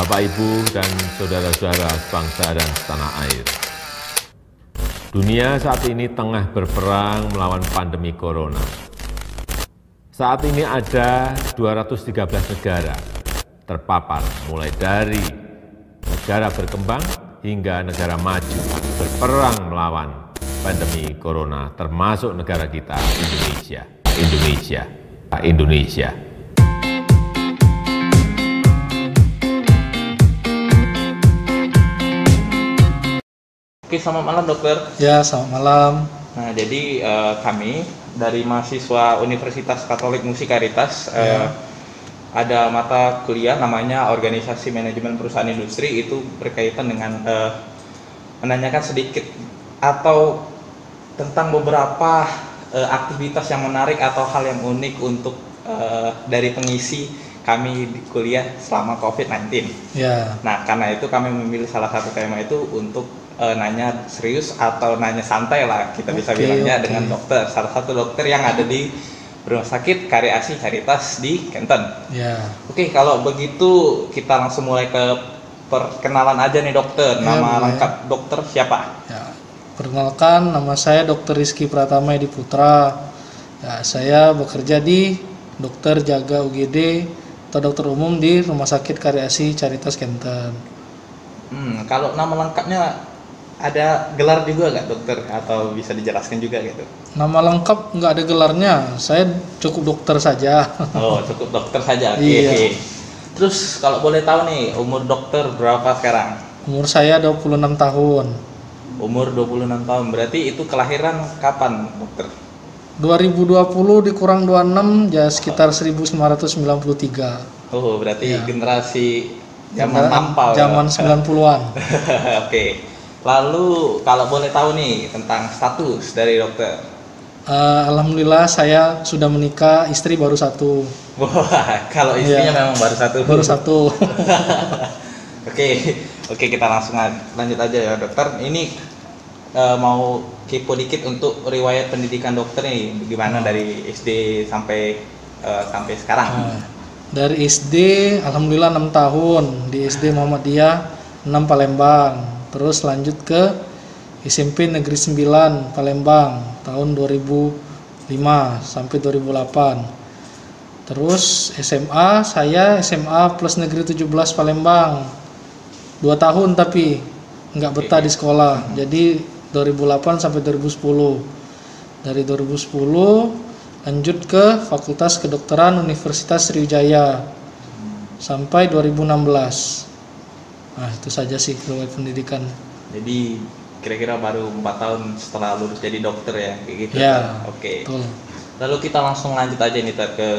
Bapak, Ibu, dan saudara-saudara sebangsa dan setanah air. Dunia saat ini tengah berperang melawan pandemi corona. Saat ini ada 213 negara terpapar, mulai dari negara berkembang hingga negara maju berperang melawan pandemi corona, termasuk negara kita, Indonesia. Oke, selamat malam dokter. Ya, selamat malam. Nah, jadi kami dari mahasiswa Universitas Katolik Musikaritas ada mata kuliah namanya Organisasi Manajemen Perusahaan Industri, itu berkaitan dengan menanyakan sedikit atau tentang beberapa aktivitas yang menarik atau hal yang unik untuk dari pengisi kami di kuliah selama COVID-19. Ya. Nah, karena itu kami memilih salah satu tema itu untuk nanya serius atau nanya santai lah, kita bisa bilangnya dengan dokter, salah satu dokter yang ada di Rumah Sakit Karya Asih Caritas di Kenten. Ya. Oke, kalau begitu kita langsung mulai ke perkenalan aja nih dokter. Nama lengkap dokter siapa? Ya. Perkenalkan, nama saya Dr. Rizky Pratama Edi Putra. Ya, saya bekerja di Dokter Jaga UGD atau dokter umum di Rumah Sakit Karya Asih Caritas Kenten. Kalau nama lengkapnya ada gelar juga nggak dokter, atau bisa dijelaskan juga gitu? Nama lengkap nggak ada gelarnya, saya cukup dokter saja. Oh, cukup dokter saja. Oke. Iya. Terus kalau boleh tahu nih, umur dokter berapa sekarang? Umur saya 26 tahun. Umur 26 tahun, berarti itu kelahiran kapan dokter? 2020 dikurang 26, ya sekitar 1993. Oh, berarti Iya. generasi zaman lampau. Zaman 90-an. Oke. Lalu kalau boleh tahu nih tentang status dari dokter? Alhamdulillah saya sudah menikah, istri baru satu. Wah, kalau istrinya memang baru satu. Baru satu. Oke, kita langsung lanjut aja ya dokter. Ini mau kepo dikit untuk riwayat pendidikan dokter nih, gimana dari SD sampai sekarang? Dari SD, alhamdulillah 6 tahun di SD Muhammadiyah 6 Palembang. Terus lanjut ke SMP Negeri 9 Palembang tahun 2005 sampai 2008. Terus SMA, saya SMA plus Negeri 17 Palembang 2 tahun, tapi nggak betah di sekolah. Jadi 2008 sampai 2010. Dari 2010 lanjut ke Fakultas Kedokteran Universitas Sriwijaya sampai 2016. Nah, itu saja sih riwayat pendidikan. Jadi kira-kira baru 4 tahun setelah lulus jadi dokter ya, kayak gitu. Ya. Oke. Betul. Lalu kita langsung lanjut aja nih ke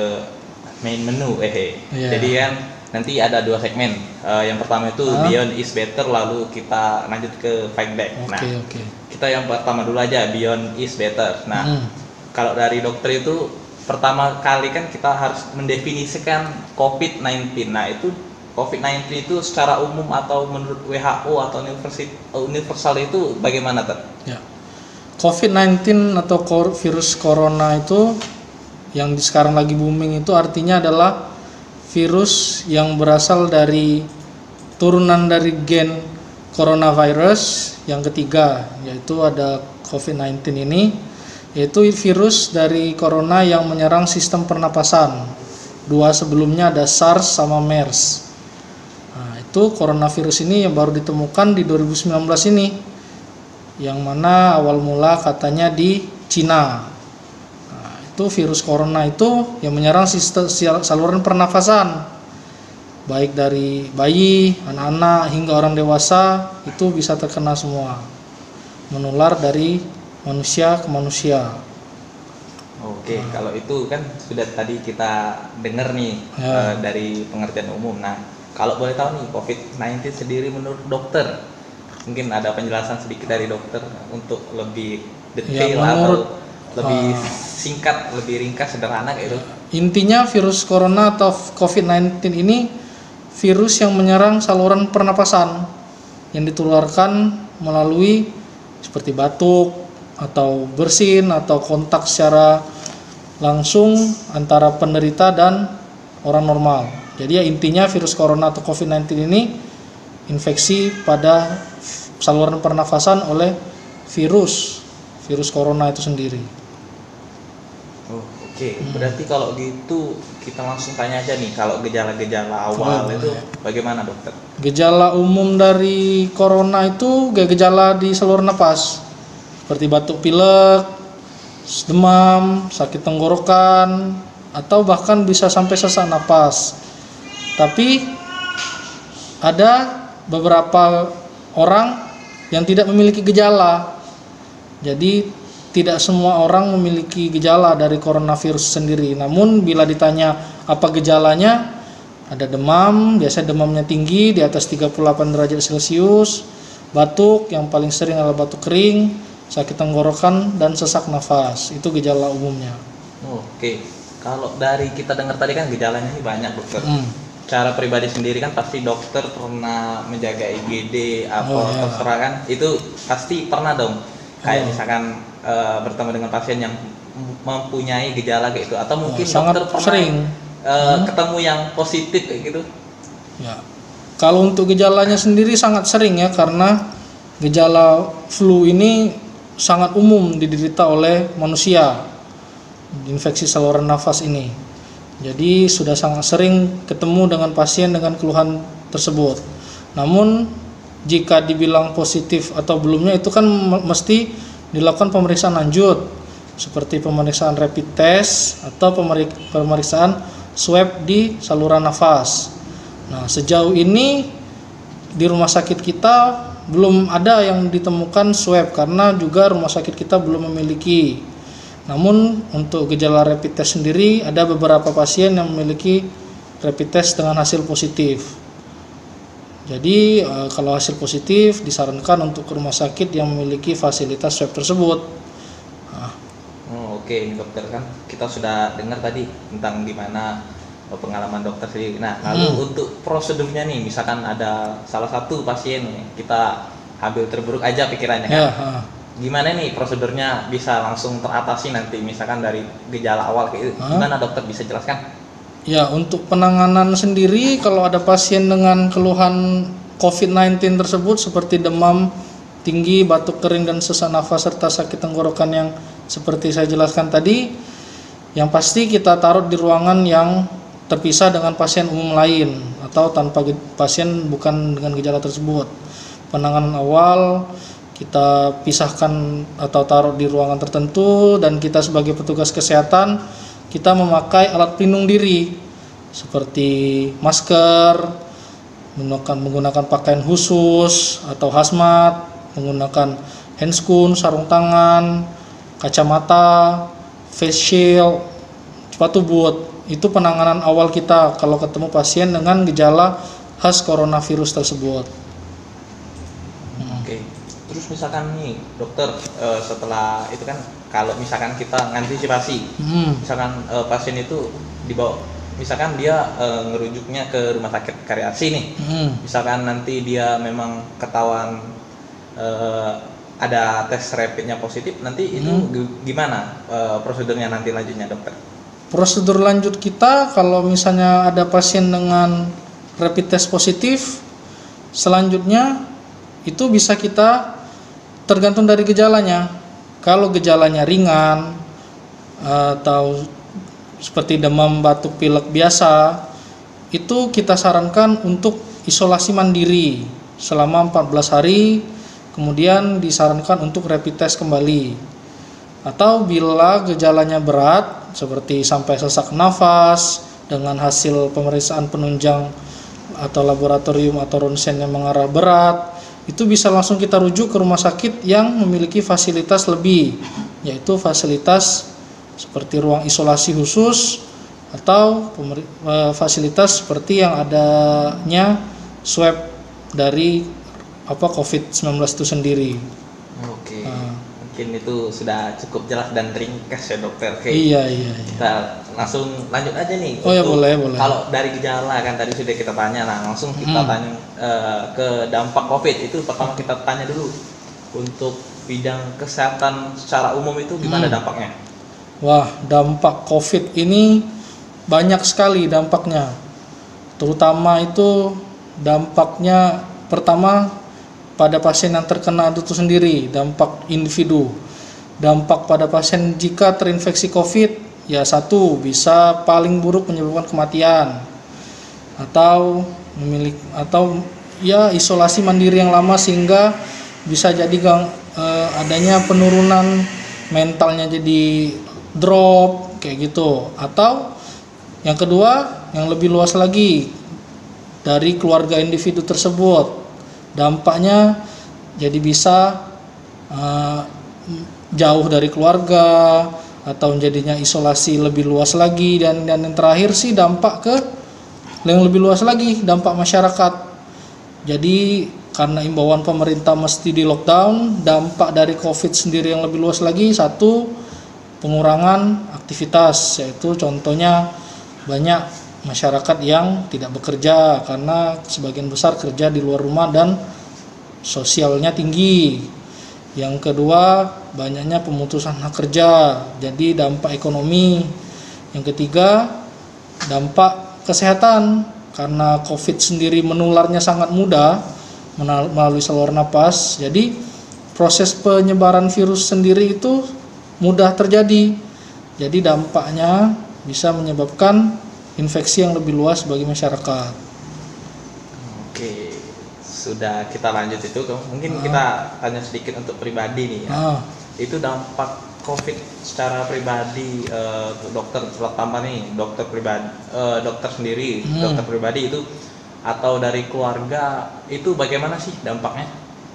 main menu. Ya. Jadi kan nanti ada 2 segmen. Yang pertama itu Beyond is Better, lalu kita lanjut ke Fight Back. Oke. Kita yang pertama dulu aja, Beyond is Better. Nah, kalau dari dokter itu pertama kali kan kita harus mendefinisikan COVID-19. Nah, itu COVID-19 itu secara umum atau menurut WHO atau universal itu bagaimana, Ter? Ya. COVID-19 atau virus corona itu yang sekarang lagi booming itu artinya adalah virus yang berasal dari turunan dari gen coronavirus yang ketiga, yaitu ada COVID-19 ini, yaitu virus dari corona yang menyerang sistem pernapasan. 2 sebelumnya ada SARS sama MERS. Nah, itu coronavirus ini yang baru ditemukan di 2019 ini, yang mana awal mula katanya di Cina. Nah, itu virus corona itu yang menyerang sistem saluran pernafasan, baik dari bayi, anak-anak hingga orang dewasa, itu bisa terkena semua, menular dari manusia ke manusia. Oke, kalau itu kan sudah tadi kita dengar nih dari pengertian umum. Nah, kalau boleh tahu nih, COVID-19 sendiri menurut dokter, mungkin ada penjelasan sedikit dari dokter untuk lebih detail atau lebih singkat, lebih ringkas, sederhana kayak itu. Intinya virus corona atau COVID-19 ini virus yang menyerang saluran pernapasan yang ditularkan melalui seperti batuk atau bersin atau kontak secara langsung antara penderita dan orang normal. Jadi ya intinya virus corona atau COVID-19 ini infeksi pada saluran pernafasan oleh virus corona itu sendiri. Oh, oke. Berarti kalau gitu kita langsung tanya aja nih, kalau gejala-gejala awal itu bagaimana dokter? Gejala umum dari corona itu gejala di saluran nafas seperti batuk pilek, demam, sakit tenggorokan, atau bahkan bisa sampai sesak napas. Tapi ada beberapa orang yang tidak memiliki gejala. Jadi tidak semua orang memiliki gejala dari coronavirus sendiri. Namun bila ditanya apa gejalanya, ada demam, biasanya demamnya tinggi di atas 38 derajat Celcius, batuk yang paling sering adalah batuk kering, sakit tenggorokan, dan sesak nafas. Itu gejala umumnya. Oke. Kalau dari kita dengar tadi kan gejalanya ini banyak dokter. Cara pribadi sendiri kan pasti dokter pernah menjaga IGD terserah kan, itu pasti pernah dong. Kayak misalkan bertemu dengan pasien yang mempunyai gejala kayak itu, atau mungkin dokter pernah sering ketemu yang positif kayak gitu. Ya, kalau untuk gejalanya sendiri sangat sering ya, karena gejala flu ini sangat umum diderita oleh manusia, infeksi saluran nafas ini. Jadi sudah sangat sering ketemu dengan pasien dengan keluhan tersebut. Namun jika dibilang positif atau belumnya, itu kan mesti dilakukan pemeriksaan lanjut seperti pemeriksaan rapid test atau pemeriksaan swab di saluran nafas. Nah, sejauh ini di rumah sakit kita belum ada yang ditemukan swab karena juga rumah sakit kita belum memiliki. Namun untuk gejala rapid test sendiri ada beberapa pasien yang memiliki rapid test dengan hasil positif. Jadi kalau hasil positif disarankan untuk ke rumah sakit yang memiliki fasilitas swab tersebut. Oke, dokter, kan kita sudah dengar tadi tentang gimana pengalaman dokter sendiri. Nah, lalu untuk prosedurnya nih, misalkan ada salah satu pasien kita ambil terburuk aja pikirannya kan. Gimana nih prosedurnya bisa langsung teratasi nanti misalkan dari gejala awal kayak itu? Gimana dokter, bisa jelaskan? Ya, untuk penanganan sendiri kalau ada pasien dengan keluhan COVID-19 tersebut seperti demam tinggi, batuk kering dan sesak nafas serta sakit tenggorokan yang seperti saya jelaskan tadi, yang pasti kita taruh di ruangan yang terpisah dengan pasien umum lain atau tanpa pasien bukan dengan gejala tersebut. Penanganan awal kita pisahkan atau taruh di ruangan tertentu, dan kita sebagai petugas kesehatan kita memakai alat pelindung diri seperti masker, menggunakan pakaian khusus atau hazmat, menggunakan handscoon, sarung tangan, kacamata, face shield, sepatu boot. Itu penanganan awal kita kalau ketemu pasien dengan gejala khas coronavirus tersebut. Oke. Terus misalkan nih dokter, setelah itu kan kalau misalkan kita ngantisipasi, misalkan pasien itu dibawa, misalkan dia ngerujuknya ke rumah sakit Karyasi nih, misalkan nanti dia memang ketahuan ada tes rapidnya positif, nanti itu gimana prosedurnya nanti lanjutnya dokter? Prosedur lanjut kita kalau misalnya ada pasien dengan rapid test positif, selanjutnya itu bisa kita tergantung dari gejalanya. Kalau gejalanya ringan atau seperti demam, batuk, pilek biasa, itu kita sarankan untuk isolasi mandiri selama 14 hari, kemudian disarankan untuk rapid test kembali. Atau bila gejalanya berat seperti sampai sesak nafas dengan hasil pemeriksaan penunjang atau laboratorium atau ronsen yang mengarah berat, itu bisa langsung kita rujuk ke rumah sakit yang memiliki fasilitas lebih, yaitu fasilitas seperti ruang isolasi khusus atau fasilitas seperti yang adanya swab dari COVID-19 itu sendiri. Oke. Mungkin itu sudah cukup jelas dan ringkas ya dokter. Oke. Iya. Kita langsung lanjut aja nih. Oh ya, boleh. Kalau dari gejala kan tadi sudah kita tanya, nah langsung kita tanya ke dampak COVID. Itu pertama kita tanya dulu untuk bidang kesehatan secara umum itu gimana dampaknya? Wah, dampak COVID ini banyak sekali dampaknya. terutama itu dampaknya pertama pada pasien yang terkena itu sendiri, dampak individu. Dampak pada pasien jika terinfeksi COVID, ya satu, bisa paling buruk menyebabkan kematian atau ya isolasi mandiri yang lama sehingga bisa jadi adanya penurunan mentalnya, jadi drop kayak gitu. Atau yang kedua, yang lebih luas lagi, dari keluarga individu tersebut, dampaknya jadi bisa jauh dari keluarga atau jadinya isolasi lebih luas lagi, dan yang terakhir sih dampak ke yang lebih luas lagi, dampak masyarakat. Jadi karena imbauan pemerintah mesti di lockdown, dampak dari COVID sendiri yang lebih luas lagi, satu, pengurangan aktivitas, yaitu contohnya banyak masyarakat yang tidak bekerja karena sebagian besar kerja di luar rumah dan sosialnya tinggi. Yang kedua, banyaknya pemutusan hak kerja, jadi dampak ekonomi. Yang ketiga, dampak kesehatan, karena COVID sendiri menularnya sangat mudah melalui saluran napas, jadi proses penyebaran virus sendiri itu mudah terjadi. Jadi dampaknya bisa menyebabkan infeksi yang lebih luas bagi masyarakat. Oke, sudah kita lanjut itu. Mungkin kita tanya sedikit untuk pribadi nih ya. Itu dampak COVID secara pribadi, dokter terutama nih, dokter pribadi, dokter sendiri, dokter pribadi itu atau dari keluarga itu bagaimana sih dampaknya?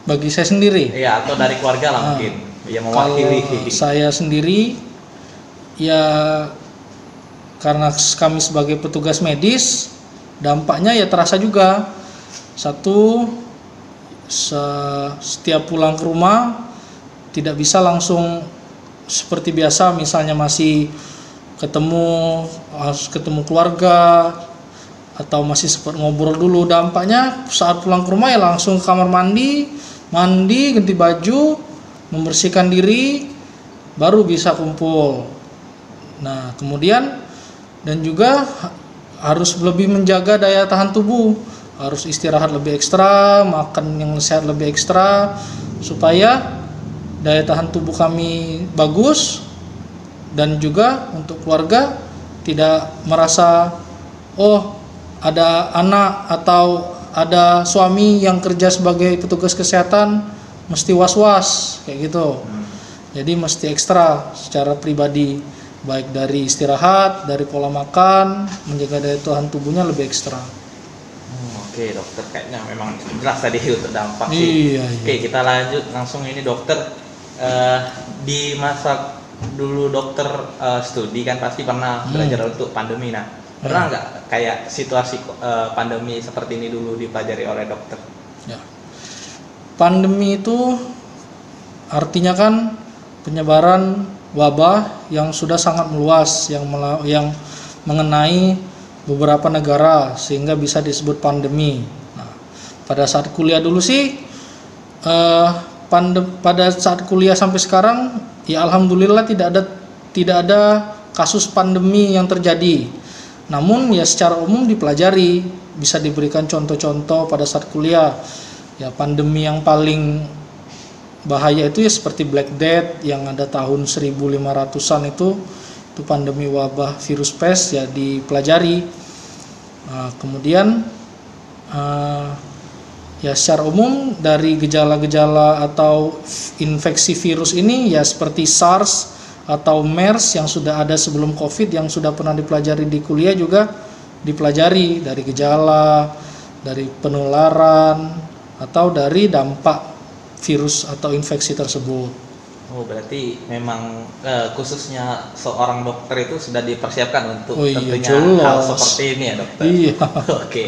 Bagi saya sendiri? Iya, atau dari keluarga lah mungkin yang mewakili. Kalau saya sendiri ya, karena kami sebagai petugas medis, dampaknya ya terasa juga. Satu, setiap pulang ke rumah tidak bisa langsung seperti biasa, misalnya masih ketemu keluarga atau masih sempat ngobrol dulu. Dampaknya saat pulang ke rumah ya langsung ke kamar mandi, ganti baju, membersihkan diri, baru bisa kumpul. Nah, kemudian dan juga harus lebih menjaga daya tahan tubuh, harus istirahat lebih ekstra, makan yang sehat lebih ekstra, supaya daya tahan tubuh kami bagus. Dan juga untuk keluarga tidak merasa ada anak atau ada suami yang kerja sebagai petugas kesehatan mesti was-was kayak gitu. Jadi mesti ekstra secara pribadi, baik dari istirahat, dari pola makan, menjaga daya tahan tubuhnya lebih ekstra. Oke dokter, kayaknya memang jelas tadi untuk dampak sih. Iya. Oke, kita lanjut langsung ini dokter. Di masa dulu dokter studi kan pasti pernah belajar untuk pandemi. Nah, pernah nggak kayak situasi pandemi seperti ini dulu dipelajari oleh dokter? Ya. Pandemi itu artinya kan penyebaran wabah yang sudah sangat meluas, yang mengenai beberapa negara sehingga bisa disebut pandemi. Nah, pada saat kuliah dulu sih, pada saat kuliah sampai sekarang, ya alhamdulillah tidak ada kasus pandemi yang terjadi. Namun ya secara umum dipelajari, bisa diberikan contoh-contoh pada saat kuliah. Ya pandemi yang paling bahaya itu ya seperti Black Death yang ada tahun 1500-an itu pandemi wabah virus pes ya dipelajari. Kemudian ya secara umum dari gejala-gejala atau infeksi virus ini ya seperti SARS atau MERS yang sudah ada sebelum COVID yang sudah pernah dipelajari di kuliah juga dipelajari, dari gejala, dari penularan atau dari dampak virus atau infeksi tersebut. Oh, berarti memang khususnya seorang dokter itu sudah dipersiapkan untuk tentunya hal seperti ini ya dokter. Iya. Oke.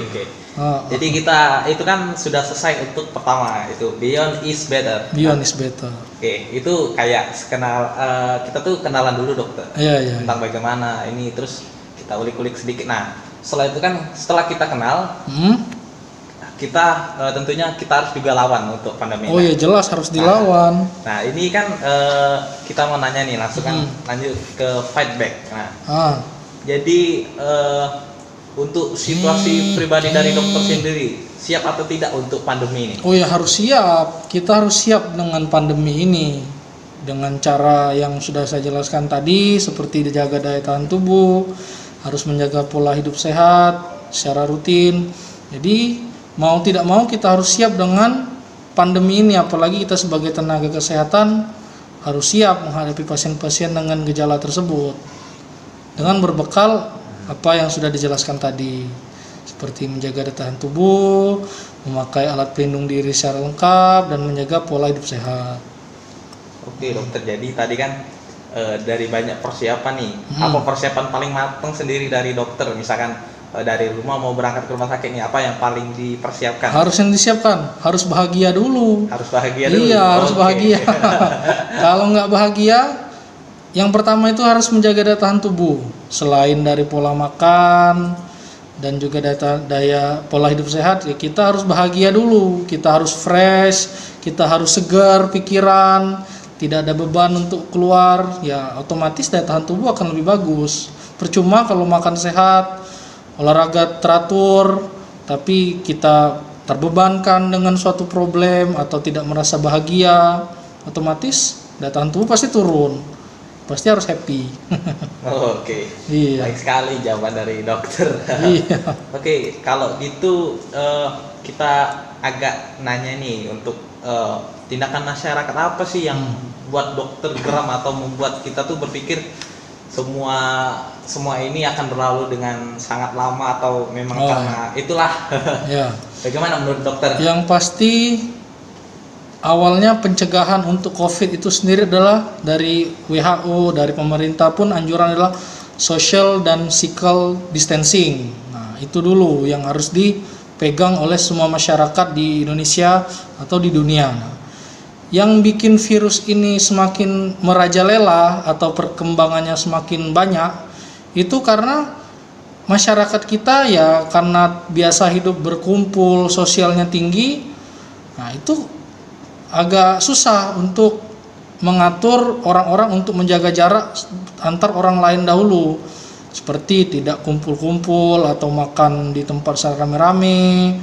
Jadi kita itu kan sudah selesai untuk pertama itu Beyond is Better. Beyond is Better. Oke, itu kayak kita tuh kenalan dulu dokter. Iya. Tentang bagaimana ini, terus kita ulik-ulik sedikit. Nah, setelah kita kenal, kita tentunya kita harus juga lawan untuk pandemi. Oh iya, jelas harus dilawan. Nah ini kan kita mau nanya nih langsung kan lanjut ke fight back. Nah jadi Untuk situasi pribadi dari dokter sendiri, siap atau tidak untuk pandemi ini? Oh ya, harus siap. Kita harus siap dengan pandemi ini. Dengan cara yang sudah saya jelaskan tadi, seperti dijaga daya tahan tubuh, harus menjaga pola hidup sehat secara rutin. Jadi mau tidak mau kita harus siap dengan pandemi ini, apalagi kita sebagai tenaga kesehatan harus siap menghadapi pasien-pasien dengan gejala tersebut dengan berbekal apa yang sudah dijelaskan tadi, seperti menjaga daya tahan tubuh, memakai alat pelindung diri secara lengkap, dan menjaga pola hidup sehat. Oke dokter, jadi tadi kan dari banyak persiapan nih, apa persiapan paling matang sendiri dari dokter? Misalkan dari rumah mau berangkat ke rumah sakit nih, apa yang paling dipersiapkan? Harus yang disiapkan, harus bahagia dulu. Harus bahagia dulu? Iya, harus bahagia. Kalau nggak bahagia, yang pertama itu harus menjaga daya tahan tubuh. Selain dari pola makan dan juga daya pola hidup sehat, ya kita harus bahagia dulu. Kita harus fresh, kita harus segar pikiran, tidak ada beban untuk keluar, ya otomatis daya tahan tubuh akan lebih bagus. Percuma kalau makan sehat, olahraga teratur, tapi kita terbebankan dengan suatu problem atau tidak merasa bahagia, otomatis daya tahan tubuh pasti turun. Pasti harus happy. Oke. Iya. Baik sekali jawaban dari dokter. Iya. Oke, kalau gitu kita agak nanya nih untuk tindakan masyarakat apa sih yang buat dokter geram atau membuat kita tuh berpikir semua ini akan berlalu dengan sangat lama atau memang karena itulah. Ya. Bagaimana menurut dokter? Yang pasti awalnya pencegahan untuk COVID itu sendiri adalah dari WHO, dari pemerintah pun anjuran adalah social dan physical distancing. Nah, itu dulu yang harus dipegang oleh semua masyarakat di Indonesia atau di dunia. Nah, yang bikin virus ini semakin merajalela atau perkembangannya semakin banyak itu karena masyarakat kita ya karena biasa hidup berkumpul, sosialnya tinggi. Nah, itu agak susah untuk mengatur orang-orang untuk menjaga jarak antar orang lain dahulu, seperti tidak kumpul-kumpul atau makan di tempat secara rame-rame,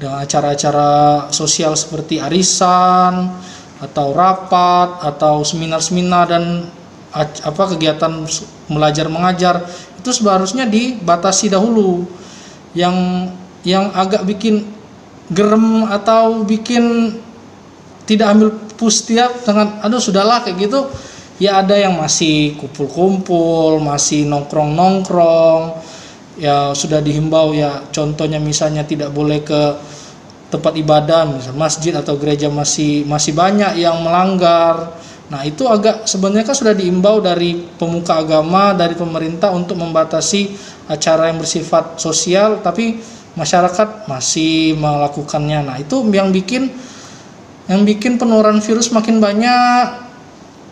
dengan acara-acara sosial seperti arisan atau rapat atau seminar-seminar dan kegiatan belajar mengajar itu seharusnya dibatasi dahulu. Yang agak bikin gerem atau bikin tidak ambil pustiap dengan aduh sudahlah kayak gitu, ya ada yang masih kumpul-kumpul, masih nongkrong-nongkrong, ya sudah dihimbau ya, contohnya misalnya tidak boleh ke tempat ibadah, misalnya masjid atau gereja masih banyak yang melanggar. Nah, itu agak sebenarnya kan sudah diimbau dari pemuka agama, dari pemerintah untuk membatasi acara yang bersifat sosial, tapi masyarakat masih melakukannya. Nah, itu yang bikin penularan virus makin banyak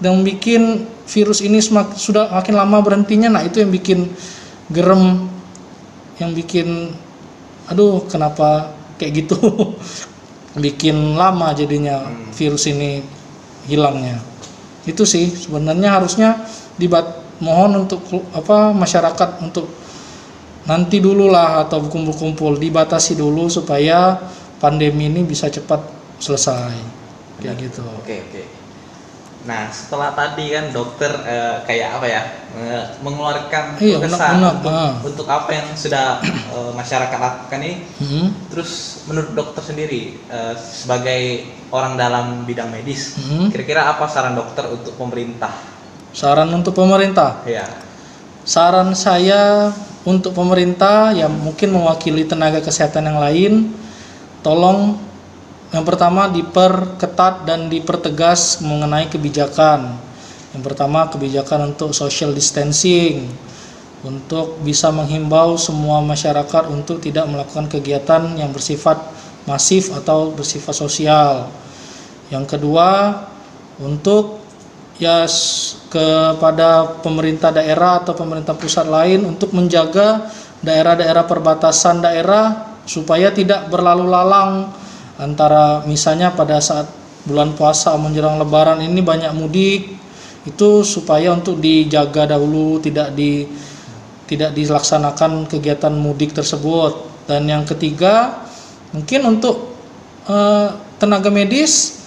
dan bikin virus ini sudah makin lama berhentinya. Nah, itu yang bikin gerem, yang bikin aduh kenapa kayak gitu. Bikin lama jadinya virus ini hilangnya. Itu sih sebenarnya harusnya mohon untuk masyarakat untuk nanti dulu lah atau kumpul-kumpul dibatasi dulu supaya pandemi ini bisa cepat selesai kayak gitu. Oke. Nah, setelah tadi kan dokter kayak apa ya mengeluarkan pesan untuk apa yang sudah masyarakat lakukan ini. Terus menurut dokter sendiri sebagai orang dalam bidang medis, kira-kira apa saran dokter untuk pemerintah? Saran untuk pemerintah? Ya. Saran saya untuk pemerintah ya mungkin mewakili tenaga kesehatan yang lain, tolong yang pertama diperketat dan dipertegas mengenai kebijakan. Yang pertama kebijakan untuk social distancing, untuk bisa menghimbau semua masyarakat untuk tidak melakukan kegiatan yang bersifat masif atau bersifat sosial. Yang kedua untuk kepada pemerintah daerah atau pemerintah pusat lain untuk menjaga daerah-daerah perbatasan daerah supaya tidak berlalu lalang antara misalnya pada saat bulan puasa menjelang lebaran ini banyak mudik, itu supaya untuk dijaga dahulu, tidak tidak dilaksanakan kegiatan mudik tersebut. Dan yang ketiga, mungkin untuk tenaga medis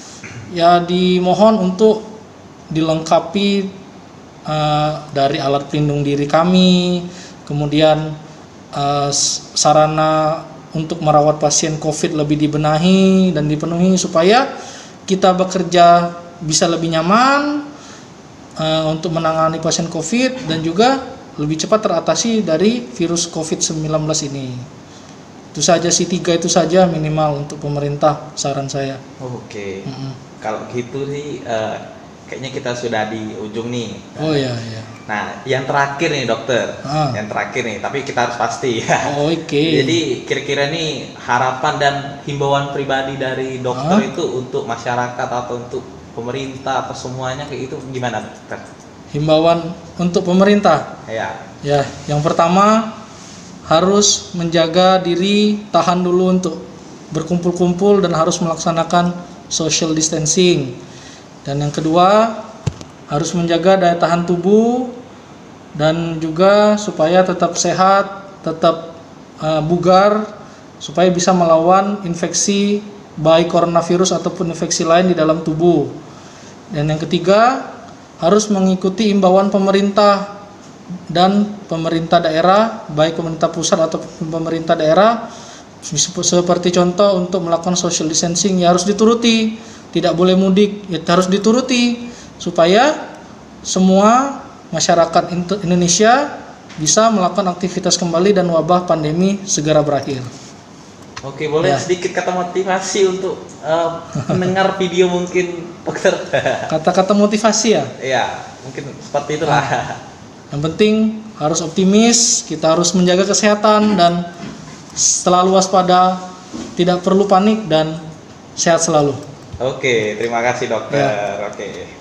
ya dimohon untuk dilengkapi dari alat pelindung diri kami, kemudian sarana untuk merawat pasien COVID lebih dibenahi dan dipenuhi supaya kita bekerja bisa lebih nyaman untuk menangani pasien COVID dan juga lebih cepat teratasi dari virus COVID-19 ini. Itu saja sih, 3 itu saja minimal untuk pemerintah, saran saya. Oke. Kalau gitu sih kayaknya kita sudah di ujung nih. Oh iya. Nah, yang terakhir nih dokter, yang terakhir nih, tapi kita harus pasti ya. Oh, oke. Jadi kira-kira nih harapan dan himbauan pribadi dari dokter itu untuk masyarakat atau untuk pemerintah atau semuanya kayak itu gimana dokter? Himbauan untuk pemerintah. Ya. Ya, yang pertama harus menjaga diri, tahan dulu untuk berkumpul-kumpul dan harus melaksanakan social distancing. Dan yang kedua, harus menjaga daya tahan tubuh dan juga supaya tetap sehat, tetap bugar, supaya bisa melawan infeksi baik coronavirus ataupun infeksi lain di dalam tubuh. Dan yang ketiga, harus mengikuti imbauan pemerintah dan pemerintah daerah, baik pemerintah pusat ataupun pemerintah daerah, seperti contoh untuk melakukan social distancing ya harus dituruti, tidak boleh mudik ya harus dituruti supaya semua masyarakat Indonesia bisa melakukan aktivitas kembali dan wabah pandemi segera berakhir. Oke, boleh sedikit kata motivasi untuk mendengar video mungkin dokter? Kata-kata motivasi ya? Iya, mungkin seperti itulah. Yang penting harus optimis, kita harus menjaga kesehatan dan selalu waspada, tidak perlu panik dan sehat selalu. Oke, terima kasih dokter. Oke.